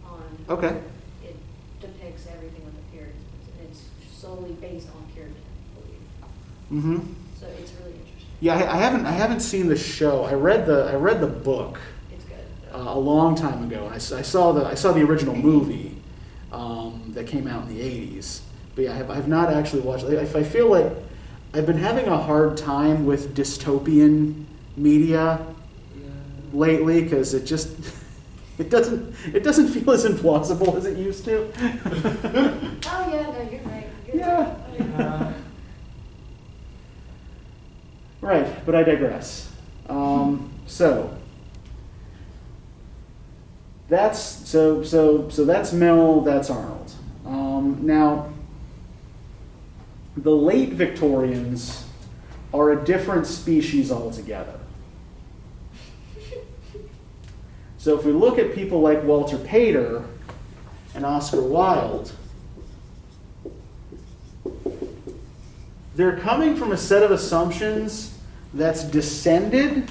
on.
Okay.
It depicts everything with the Puritans. And it's solely based on Puritan belief.
Mm-hmm.
So it's really interesting.
Yeah, I haven't seen the show. I read the book
It's good.
a long time ago, and I saw the original movie that came out in the '80s. But yeah, I have not actually watched it. I feel like I've been having a hard time with dystopian media lately because it just it doesn't feel as implausible as it used to.
Oh yeah, no, you're right.
Yeah. Right, but I digress. So that's Mill, that's Arnold. Now, the late Victorians are a different species altogether. So if we look at people like Walter Pater and Oscar Wilde, they're coming from a set of assumptions that's descended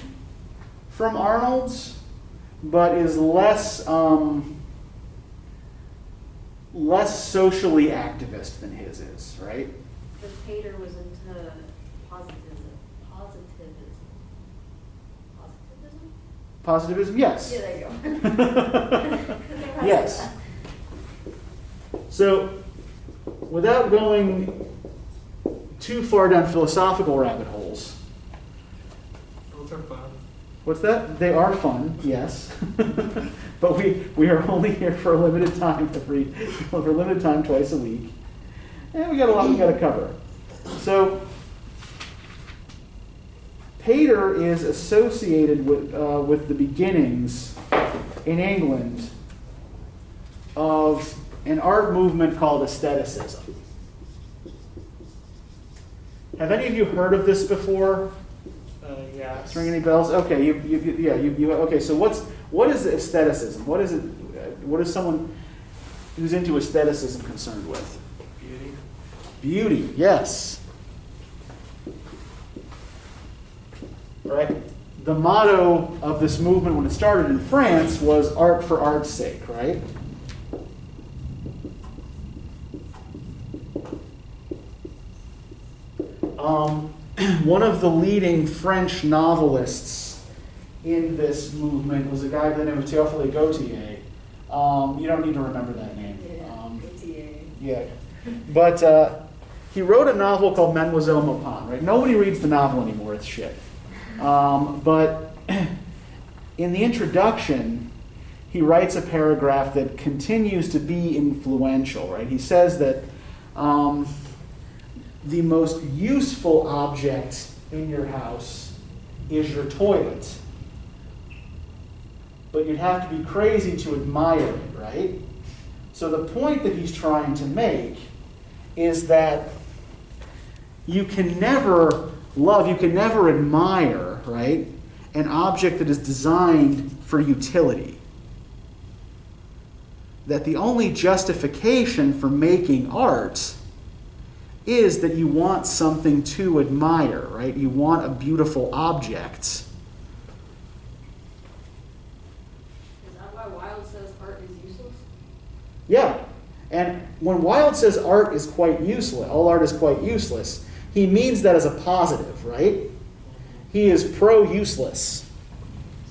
from Arnold's, but is less socially activist than his is, right?
Because Pater was into positivism.
Positivism, yes.
Yeah, there you go.
Yes. So, without going too far down philosophical rabbit holes.
Those are fun.
What's that? They are fun, yes. But we are only here for a limited time twice a week. And we got a lot we got to cover. So Pater is associated with the beginnings in England of an art movement called Aestheticism. Have any of you heard of this before?
Yeah.
Does it ring any bells? Okay, okay. So what is aestheticism? What is it? What is someone who's into aestheticism concerned with?
Beauty.
Beauty, yes. Right. The motto of this movement when it started in France was art for art's sake, right? One of the leading French novelists in this movement was a guy by the name of Théophile Gautier. You don't need to remember that name. Yeah. But he wrote a novel called Mademoiselle Maupin, right? Nobody reads the novel anymore, it's shit. But in the introduction, he writes a paragraph that continues to be influential, right? He says that the most useful object in your house is your toilet. But you'd have to be crazy to admire it, right? So the point that he's trying to make is that you can never love, you can never admire, right, an object that is designed for utility. That the only justification for making art is that you want something to admire, right? You want a beautiful object.
Is that why Wilde says art is useless?
Yeah. And when Wilde says art is quite useless, all art is quite useless, he means that as a positive, right? He is pro-useless.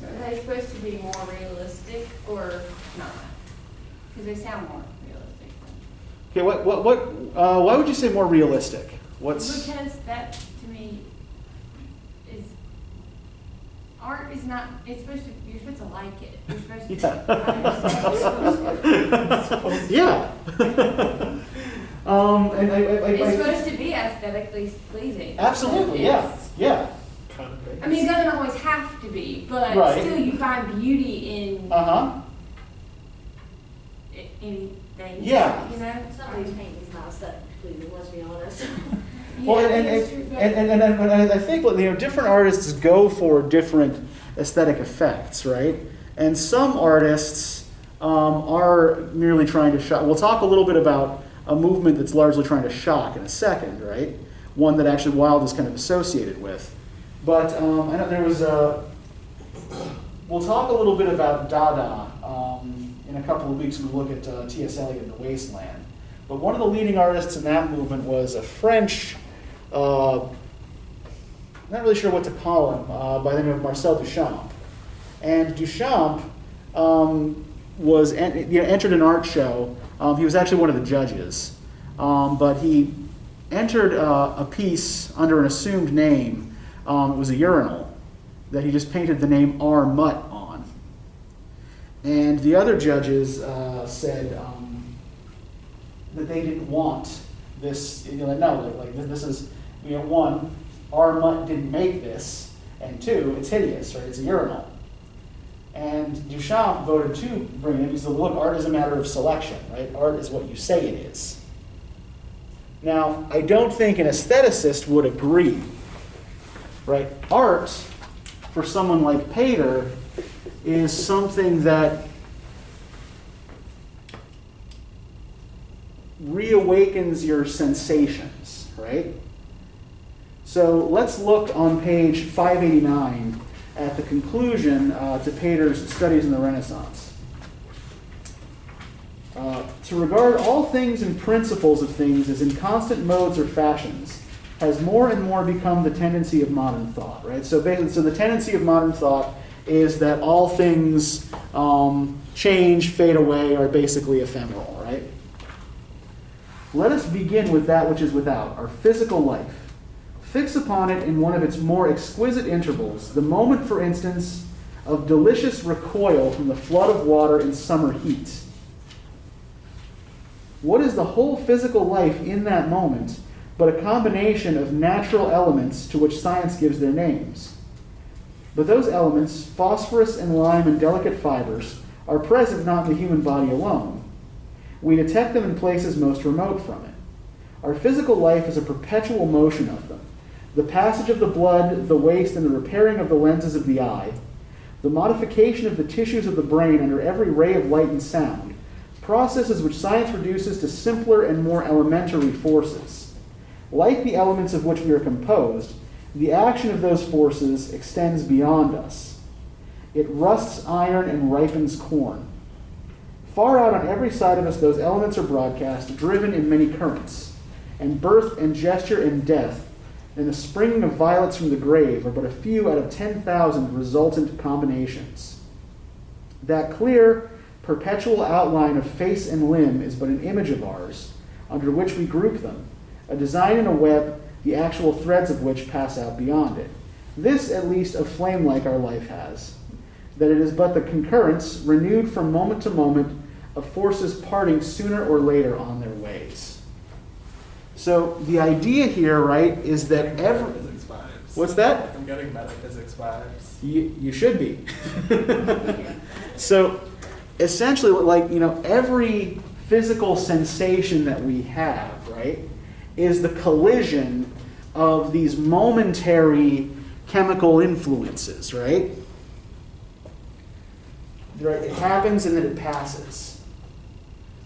So are they supposed to be more realistic or not? Because they sound more realistic.
Okay, why would you say more realistic? What's...
Because that, to me, is, art is not, it's supposed to, you're supposed to like it. You're supposed to.
Yeah. And
It's supposed to be aesthetically pleasing.
absolutely, yeah, yeah.
Kind of
I mean, it doesn't always have to be, but
Right.
still you find beauty in
Uh-huh.
anything.
Yeah.
You know?
Somebody's painting's not aesthetically pleasing, let's be honest.
Well,
Yeah,
and
it's true, but-
I think different artists go for different aesthetic effects, right? And some artists are merely trying to shock. We'll talk a little bit about a movement that's largely trying to shock in a second, right? One that actually Wilde is kind of associated with. But I know there was a. We'll talk a little bit about Dada in a couple of weeks when we look at T.S. Eliot and The Wasteland. But one of the leading artists in that movement was a French, not really sure what to call him, by the name of Marcel Duchamp. And Duchamp was entered an art show. He was actually one of the judges. But he entered a piece under an assumed name. It was a urinal that he just painted the name R. Mutt on. And the other judges said that they didn't want this, this is, one, R. Mutt didn't make this, and two, it's hideous, right? It's a urinal. And Duchamp voted to bring it in. He said, look, art is a matter of selection, right? Art is what you say it is. Now, I don't think an aestheticist would agree, right? Art, for someone like Pater, is something that reawakens your sensations, right? So let's look on page 589 at the conclusion to Pater's Studies in the Renaissance. To regard all things and principles of things as in constant modes or fashions has more and more become the tendency of modern thought, right? So the tendency of modern thought is that all things change, fade away, are basically ephemeral, right? Let us begin with that which is without, our physical life. Fix upon it in one of its more exquisite intervals, the moment, for instance, of delicious recoil from the flood of water in summer heat. What is the whole physical life in that moment but a combination of natural elements to which science gives their names? But those elements, phosphorus and lime and delicate fibers, are present not in the human body alone. We detect them in places most remote from it. Our physical life is a perpetual motion of them. The passage of the blood, the waste, and the repairing of the lenses of the eye, the modification of the tissues of the brain under every ray of light and sound, processes which science reduces to simpler and more elementary forces. Like the elements of which we are composed, the action of those forces extends beyond us. It rusts iron and ripens corn. Far out on every side of us those elements are broadcast, driven in many currents, and birth and gesture and death, and the springing of violets from the grave are but a few out of 10,000 resultant combinations. That clear, perpetual outline of face and limb is but an image of ours, under which we group them, a design in a web, the actual threads of which pass out beyond it. This, at least, of flame like our life has, that it is but the concurrence, renewed from moment to moment, of forces parting sooner or later on their ways. So the idea here, right, is that
Metaphysics vibes.
What's that?
I'm getting metaphysics vibes.
You should be. So essentially, every physical sensation that we have, right, is the collision of these momentary chemical influences, right? It happens and then it passes.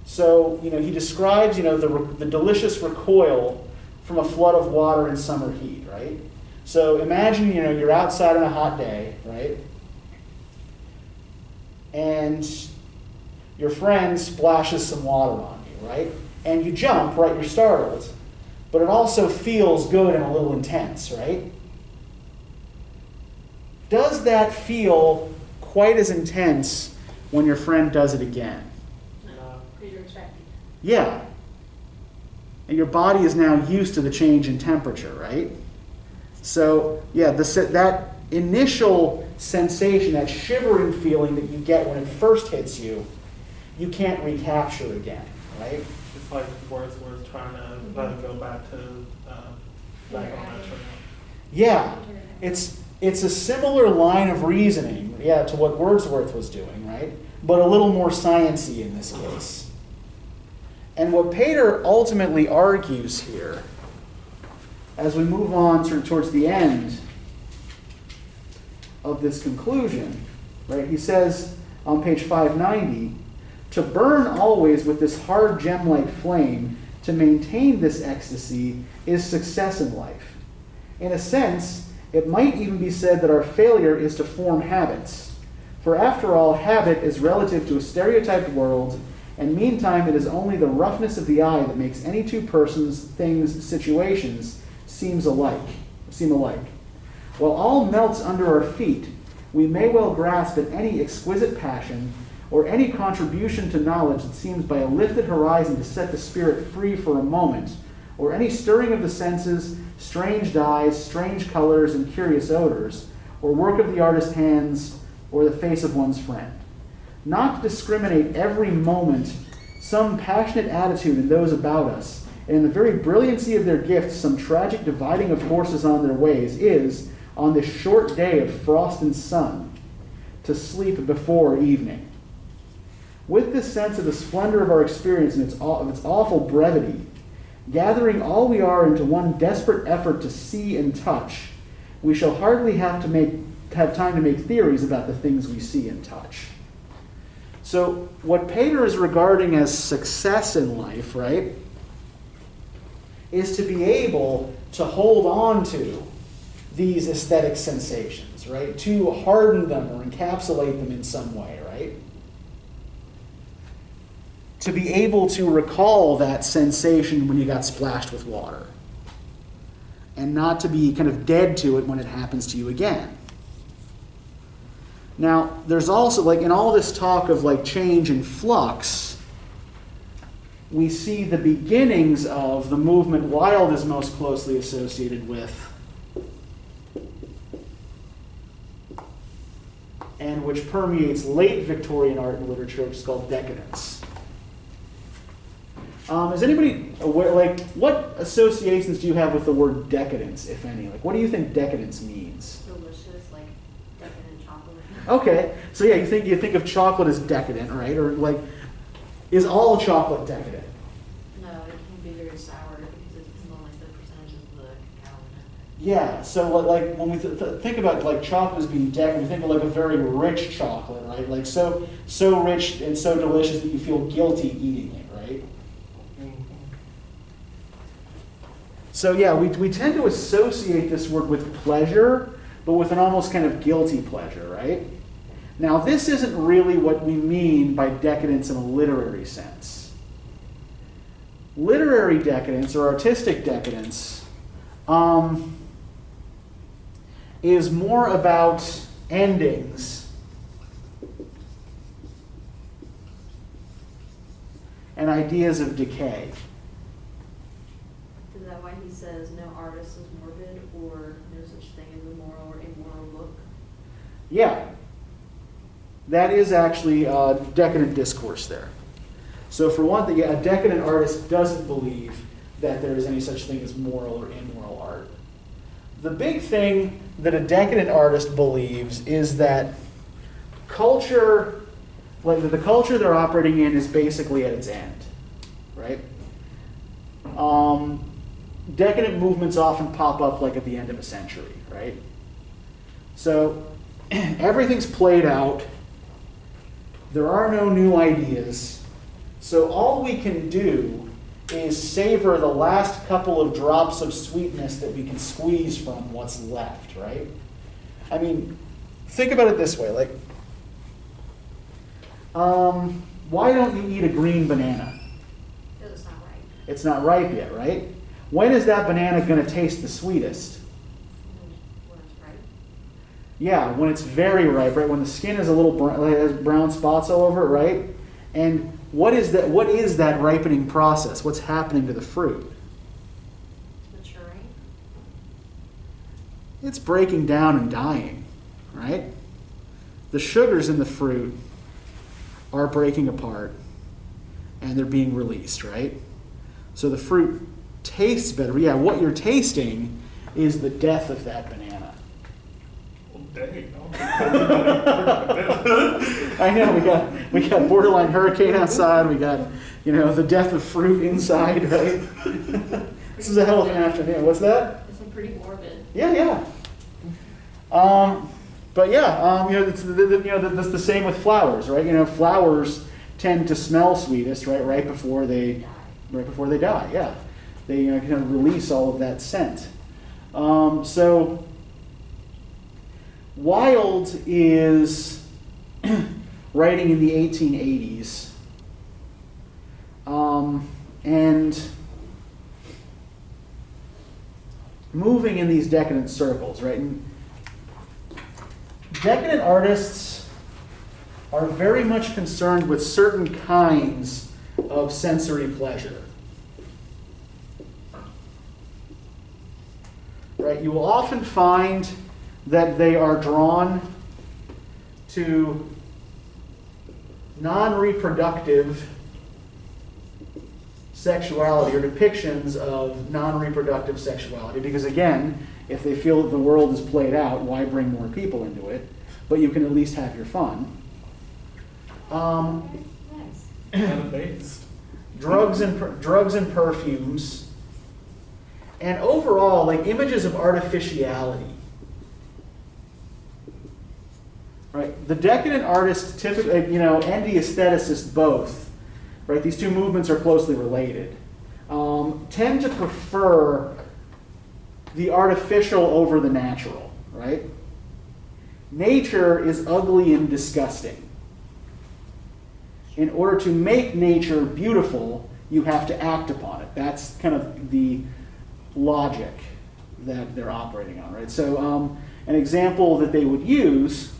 So, he describes, the delicious recoil from a flood of water in summer heat, right? So imagine, you're outside on a hot day, right? And your friend splashes some water on you, right? And you jump, right? You're startled. But it also feels good and a little intense, right? Does that feel quite as intense when your friend does it again?
Because you're expecting.
Yeah. And your body is now used to the change in temperature, right? So, yeah, that initial sensation, that shivering feeling that you get when it first hits you, you can't recapture again, right?
It's like Wordsworth trying to go back to back on that trail.
Yeah, it's a similar line of reasoning, yeah, to what Wordsworth was doing, right? But a little more science-y in this case. And what Pater ultimately argues here, as we move on towards the end of this conclusion, right? He says on page 590, to burn always with this hard gem-like flame, to maintain this ecstasy, is success in life. In a sense, it might even be said that our failure is to form habits. For after all, habit is relative to a stereotyped world, and meantime it is only the roughness of the eye that makes any two persons, things, situations seem alike. While all melts under our feet, we may well grasp at any exquisite passion, or any contribution to knowledge that seems by a lifted horizon to set the spirit free for a moment, or any stirring of the senses, strange dyes, strange colors, and curious odors, or work of the artist's hands, or the face of one's friend. Not to discriminate every moment some passionate attitude in those about us, and in the very brilliancy of their gifts some tragic dividing of forces on their ways, is, on this short day of frost and sun, to sleep before evening. With this sense of the splendor of our experience and of its awful brevity, gathering all we are into one desperate effort to see and touch, we shall hardly have time to make theories about the things we see and touch. So what Pater is regarding as success in life, right, is to be able to hold on to these aesthetic sensations, right, to harden them or encapsulate them in some way, right? To be able to recall that sensation when you got splashed with water, and not to be kind of dead to it when it happens to you again. Now, there's also, like, in all this talk of, like, change and flux, we see the beginnings of the movement Wilde is most closely associated with, and which permeates late Victorian art and literature, which is called Decadence. Is anybody aware, like, what associations do you have with the word decadence, if any? Like, what do you think decadence means?
Delicious, like decadent chocolate.
Okay, so yeah, you think of chocolate as decadent, right? Or like, is all chocolate decadent?
No, it can be very sour because it depends on like the percentages of the cacao in it.
Yeah, so like when we think about like chocolate as being decadent, we think of like a very rich chocolate, right? Like so rich and so delicious that you feel guilty eating it, right? So yeah, we tend to associate this word with pleasure, but with an almost kind of guilty pleasure, right? Now, this isn't really what we mean by decadence in a literary sense. Literary decadence, or artistic decadence, is more about endings and ideas of decay.
Is that why he says no artist is morbid or no such thing as a moral or immoral book?
Yeah. That is actually decadent discourse there. So for one thing, a decadent artist doesn't believe that there is any such thing as moral or immoral art. The big thing that a decadent artist believes is that culture, like the culture they're operating in, is basically at its end, right? Decadent movements often pop up like at the end of a century, right? So everything's played out. There are no new ideas. So all we can do is savor the last couple of drops of sweetness that we can squeeze from what's left, right? I mean, think about it this way, like, why don't you eat a green banana?
Because it's not right.
It's not ripe yet, right? When is that banana going to taste the sweetest?
When it's right.
Yeah, when it's very ripe, right? When the skin is a little has brown spots all over it, right? And what is that ripening process? What's happening to the fruit? it's breaking down and dying, right? The sugars in the fruit are breaking apart and they're being released, right? So the fruit tastes better. Yeah, what you're tasting is the death of that banana.
Well, dang.
I know, we got borderline hurricane outside, we got, the death of fruit inside, right? This is a hell of an afternoon. What's that?
It's pretty morbid.
Yeah. But yeah, it's the same with flowers, right? Flowers tend to smell sweetest, right? Right before they die. Yeah, they kind of release all of that scent. So Wilde is writing in the 1880s, and moving in these decadent circles, right? And decadent artists are very much concerned with certain kinds of sensory pleasure. Right? You will often find that they are drawn to non-reproductive sexuality or depictions of non-reproductive sexuality, because again, if they feel that the world is played out, why bring more people into it? But you can at least have your fun.
Nice.
Based.
Drugs and perfumes, and overall, like images of artificiality. Right? The decadent artist typically, and the aestheticist both, right? These two movements are closely related. Tend to prefer the artificial over the natural, right? Nature is ugly and disgusting. In order to make nature beautiful, you have to act upon it. That's kind of the logic that they're operating on, right? So an example that they would use,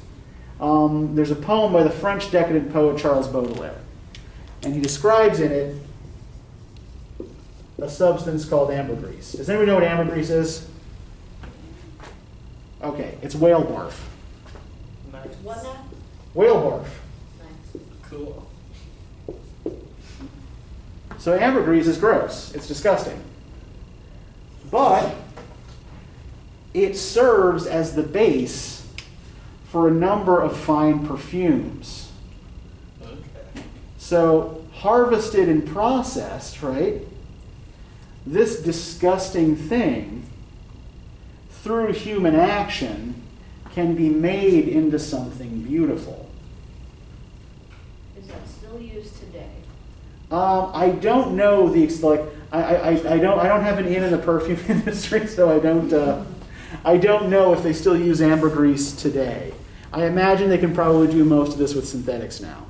there's a poem by the French decadent poet Charles Baudelaire, and he describes in it a substance called ambergris. Does anybody know what ambergris is? Okay, it's whale barf.
Nice.
What now?
Whale barf.
Nice.
Cool.
So ambergris is gross. It's disgusting. But it serves as the base for a number of fine perfumes.
Okay.
So harvested and processed, right? This disgusting thing, through human action, can be made into something beautiful.
Is that still used today?
I don't know I don't have an in the perfume industry, so I don't know if they still use ambergris today. I imagine they can probably do most of this with synthetics now.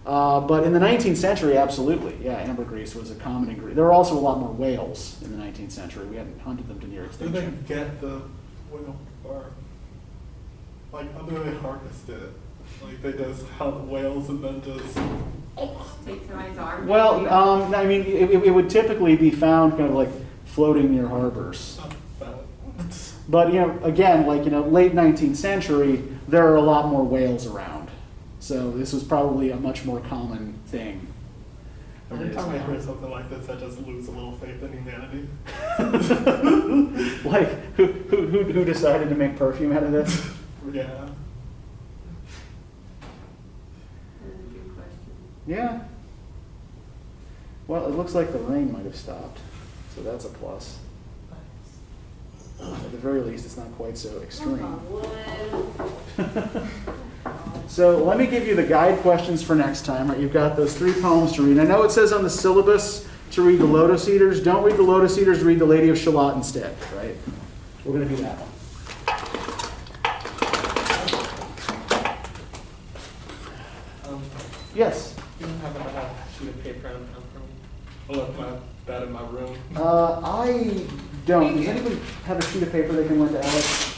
But in the 19th century, absolutely, yeah, ambergris was a common ingredient. There were also a lot more whales in the 19th century. We hadn't hunted them to near
Do they
extinction.
get the whale barf? Like, how do they harvest it? Like, they just hunt whales and then just...
Take somebody's arm.
Well, I mean, it would typically be found kind of like floating near harbors. But, again, late 19th century, there are a lot more whales around. So this was probably a much more common thing. than it
Every
is
time I
now.
hear something like this, I just lose a little faith in humanity.
Like, who decided to make perfume out of this?
Yeah.
That's a good question.
Yeah. Well, it looks like the rain might have stopped, so that's a plus. At the very least, it's not quite so extreme.
Wood.
So let me give you the guide questions for next time. Right, you've got those 3 poems to read. I know it says on the syllabus to read the Lotus Eaters. Don't read the Lotus Eaters, read the Lady of Shalott instead, right? We're going to do that one. Yes?
You don't have a sheet of paper and pen for me? I left that in my room.
I don't. Does anybody have a sheet of paper they can lend to Alex?